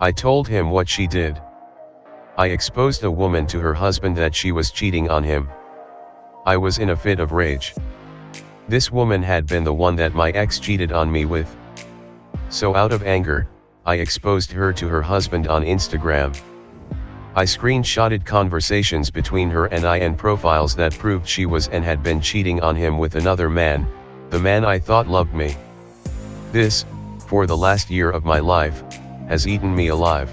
I told him what she did. I exposed a woman to her husband that she was cheating on him. I was in a fit of rage. This woman had been the one that my ex cheated on me with. So out of anger, I exposed her to her husband on Instagram. I screenshotted conversations between her and I and profiles that proved she was and had been cheating on him with another man, the man I thought loved me. This, for the last year of my life, has eaten me alive.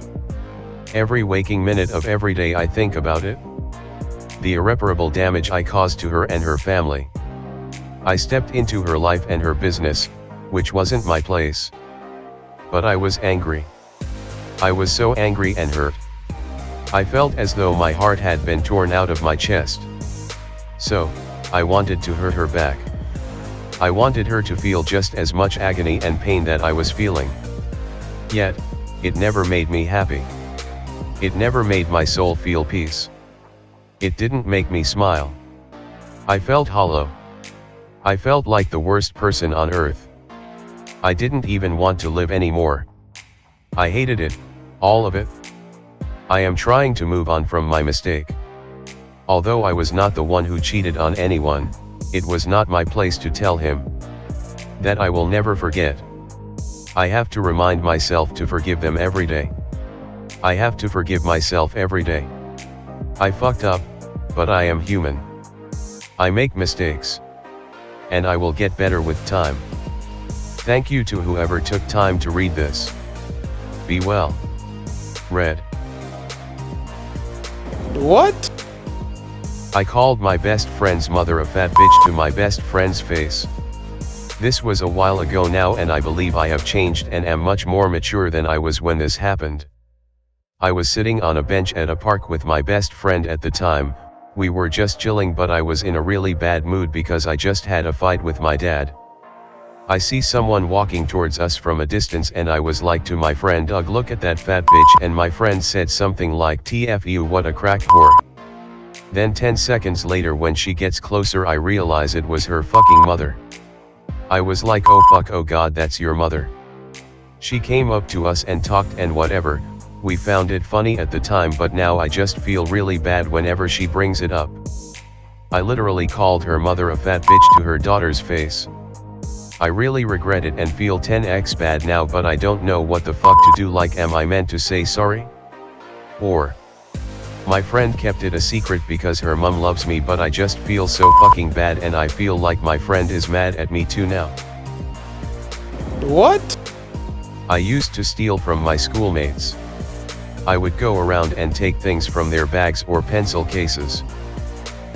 Every waking minute of every day I think about it. The irreparable damage I caused to her and her family. I stepped into her life and her business, which wasn't my place. But I was angry. I was so angry and hurt. I felt as though my heart had been torn out of my chest. So, I wanted to hurt her back. I wanted her to feel just as much agony and pain that I was feeling. Yet, it never made me happy. It never made my soul feel peace. It didn't make me smile. I felt hollow. I felt like the worst person on earth. I didn't even want to live anymore. I hated it, all of it. I am trying to move on from my mistake. Although I was not the one who cheated on anyone, it was not my place to tell him. That I will never forget. I have to remind myself to forgive them every day. I have to forgive myself every day. I fucked up, but I am human. I make mistakes. And I will get better with time. Thank you to whoever took time to read this. Be well. Red. What? I called my best friend's mother a fat bitch to my best friend's face. This was a while ago now and I believe I have changed and am much more mature than I was when this happened. I was sitting on a bench at a park with my best friend at the time. We were just chilling but I was in a really bad mood because I just had a fight with my dad. I see someone walking towards us from a distance and I was like to my friend Doug, look at that fat bitch, and my friend said something like TFU, what a cracked whore. Then 10 seconds later when she gets closer I realize it was her fucking mother. I was like, oh fuck, oh god, that's your mother. She came up to us and talked and whatever, we found it funny at the time but now I just feel really bad whenever she brings it up. I literally called her mother a fat bitch to her daughter's face. I really regret it and feel 10x bad now but I don't know what the fuck to do, like am I meant to say sorry? Or my friend kept it a secret because her mom loves me but I just feel so fucking bad and I feel like my friend is mad at me too now. What? I used to steal from my schoolmates. I would go around and take things from their bags or pencil cases.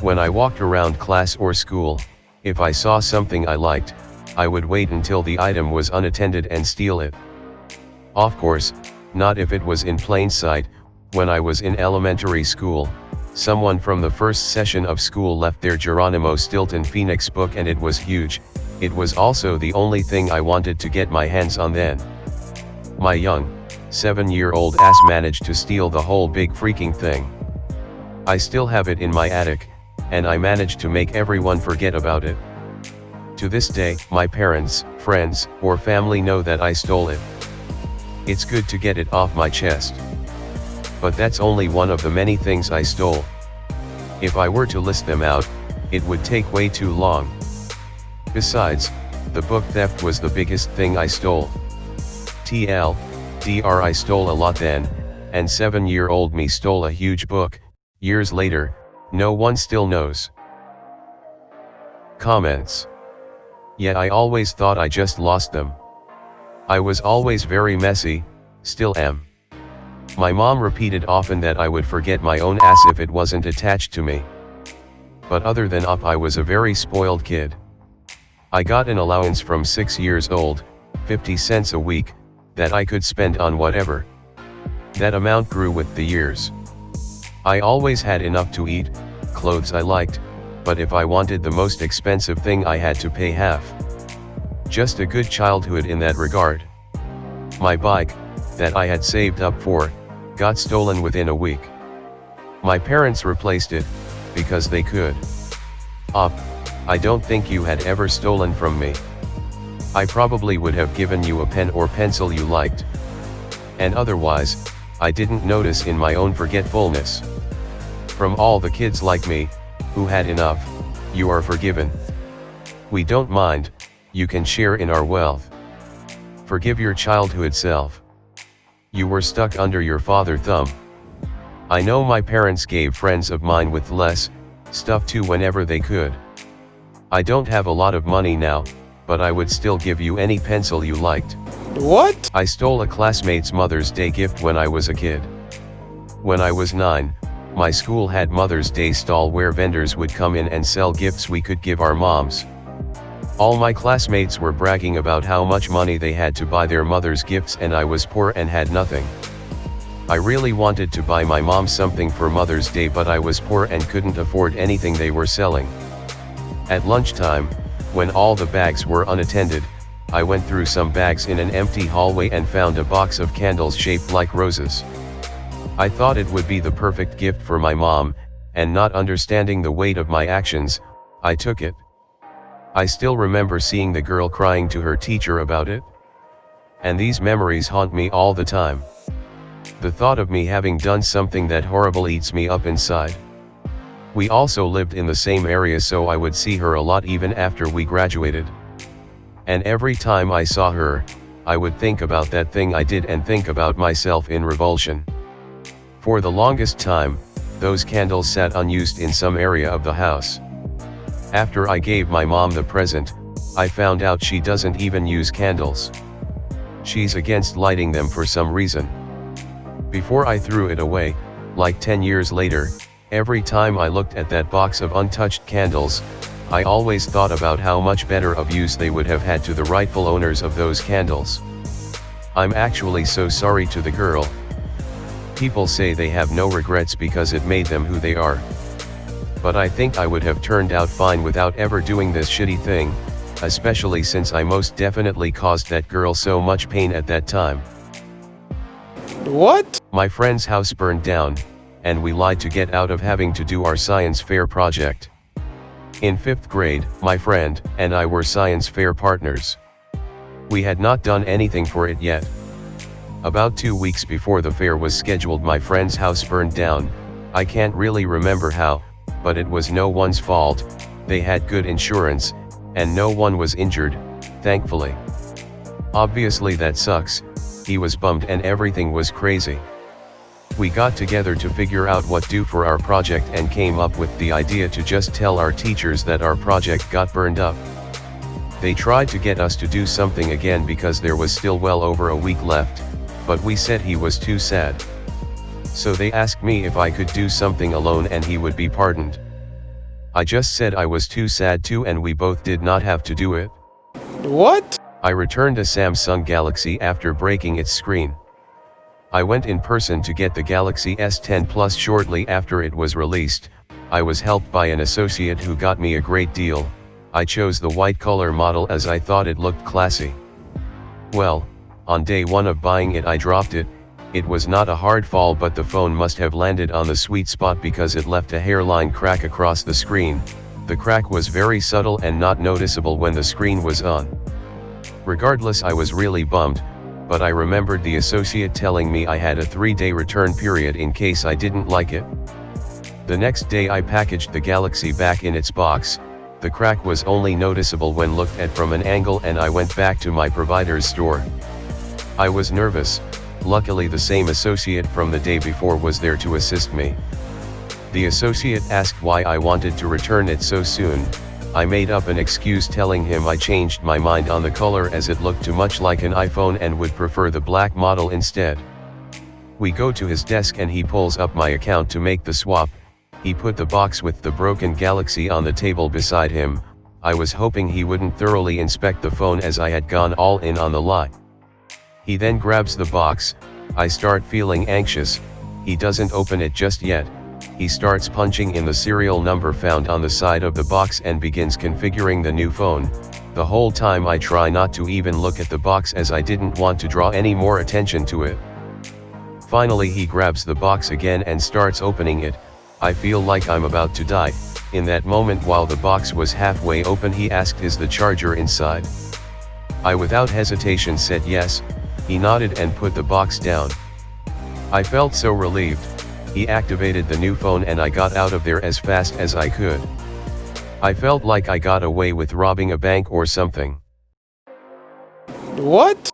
When I walked around class or school, if I saw something I liked, I would wait until the item was unattended and steal it. Of course, not if it was in plain sight. When I was in elementary school, someone from the first session of school left their Geronimo Stilton Phoenix book and it was huge. It was also the only thing I wanted to get my hands on then. My young, 7-year-old ass managed to steal the whole big freaking thing. I still have it in my attic, and I managed to make everyone forget about it. To this day, my parents, friends, or family know that I stole it. It's good to get it off my chest. But that's only one of the many things I stole. If I were to list them out, it would take way too long. Besides, the book theft was the biggest thing I stole. TLDR, I stole a lot then, and 7-year-old me stole a huge book. Years later, no one still knows. Comments. Yeah, I always thought I just lost them. I was always very messy, still am. My mom repeated often that I would forget my own ass if it wasn't attached to me. But other than up, I was a very spoiled kid. I got an allowance from 6 years old, 50 cents a week, that I could spend on whatever. That amount grew with the years. I always had enough to eat, clothes I liked, but if I wanted the most expensive thing I had to pay half. Just a good childhood in that regard. My bike, that I had saved up for, got stolen within a week. My parents replaced it, because they could. I don't think you had ever stolen from me. I probably would have given you a pen or pencil you liked. And otherwise, I didn't notice in my own forgetfulness. From all the kids like me, who had enough, you are forgiven. We don't mind, you can share in our wealth. Forgive your childhood self. You were stuck under your father's thumb. I know my parents gave friends of mine with less stuff too whenever they could. I don't have a lot of money now, but I would still give you any pencil you liked. What? I stole a classmate's Mother's Day gift when I was a kid. When I was 9, my school had Mother's Day stall where vendors would come in and sell gifts we could give our moms. All my classmates were bragging about how much money they had to buy their mother's gifts, and I was poor and had nothing. I really wanted to buy my mom something for Mother's Day, but I was poor and couldn't afford anything they were selling. At lunchtime, when all the bags were unattended, I went through some bags in an empty hallway and found a box of candles shaped like roses. I thought it would be the perfect gift for my mom, and not understanding the weight of my actions, I took it. I still remember seeing the girl crying to her teacher about it. And these memories haunt me all the time. The thought of me having done something that horrible eats me up inside. We also lived in the same area, so I would see her a lot even after we graduated. And every time I saw her, I would think about that thing I did and think about myself in revulsion. For the longest time, those candles sat unused in some area of the house. After I gave my mom the present, I found out she doesn't even use candles. She's against lighting them for some reason. Before I threw it away, like 10 years later, every time I looked at that box of untouched candles, I always thought about how much better of use they would have had to the rightful owners of those candles. I'm actually so sorry to the girl. People say they have no regrets because it made them who they are. But I think I would have turned out fine without ever doing this shitty thing, especially since I most definitely caused that girl so much pain at that time. What? My friend's house burned down, and we lied to get out of having to do our science fair project. In 5th grade, my friend and I were science fair partners. We had not done anything for it yet. About 2 weeks before the fair was scheduled, my friend's house burned down. I can't really remember how, but it was no one's fault. They had good insurance, and no one was injured, thankfully. Obviously that sucks. He was bummed and everything was crazy. We got together to figure out what to do for our project and came up with the idea to just tell our teachers that our project got burned up. They tried to get us to do something again because there was still well over a week left, but we said he was too sad. So they asked me if I could do something alone and he would be pardoned. I just said I was too sad too, and we both did not have to do it. What? I returned a Samsung Galaxy after breaking its screen. I went in person to get the Galaxy S10 Plus shortly after it was released. I was helped by an associate who got me a great deal. I chose the white color model as I thought it looked classy. Well, on day one of buying it I dropped it. It was not a hard fall, but the phone must have landed on the sweet spot because it left a hairline crack across the screen. The crack was very subtle and not noticeable when the screen was on. Regardless, I was really bummed, but I remembered the associate telling me I had a 3-day return period in case I didn't like it. The next day I packaged the Galaxy back in its box. The crack was only noticeable when looked at from an angle, and I went back to my provider's store. I was nervous. Luckily the same associate from the day before was there to assist me. The associate asked why I wanted to return it so soon. I made up an excuse telling him I changed my mind on the color as it looked too much like an iPhone and would prefer the black model instead. We go to his desk and he pulls up my account to make the swap. He put the box with the broken Galaxy on the table beside him. I was hoping he wouldn't thoroughly inspect the phone as I had gone all in on the lie. He then grabs the box. I start feeling anxious. He doesn't open it just yet. He starts punching in the serial number found on the side of the box and begins configuring the new phone. The whole time I try not to even look at the box as I didn't want to draw any more attention to it. Finally he grabs the box again and starts opening it. I feel like I'm about to die. In that moment, while the box was halfway open, he asked, "Is the charger inside?" I without hesitation said yes. He nodded and put the box down. I felt so relieved. He activated the new phone and I got out of there as fast as I could. I felt like I got away with robbing a bank or something. What?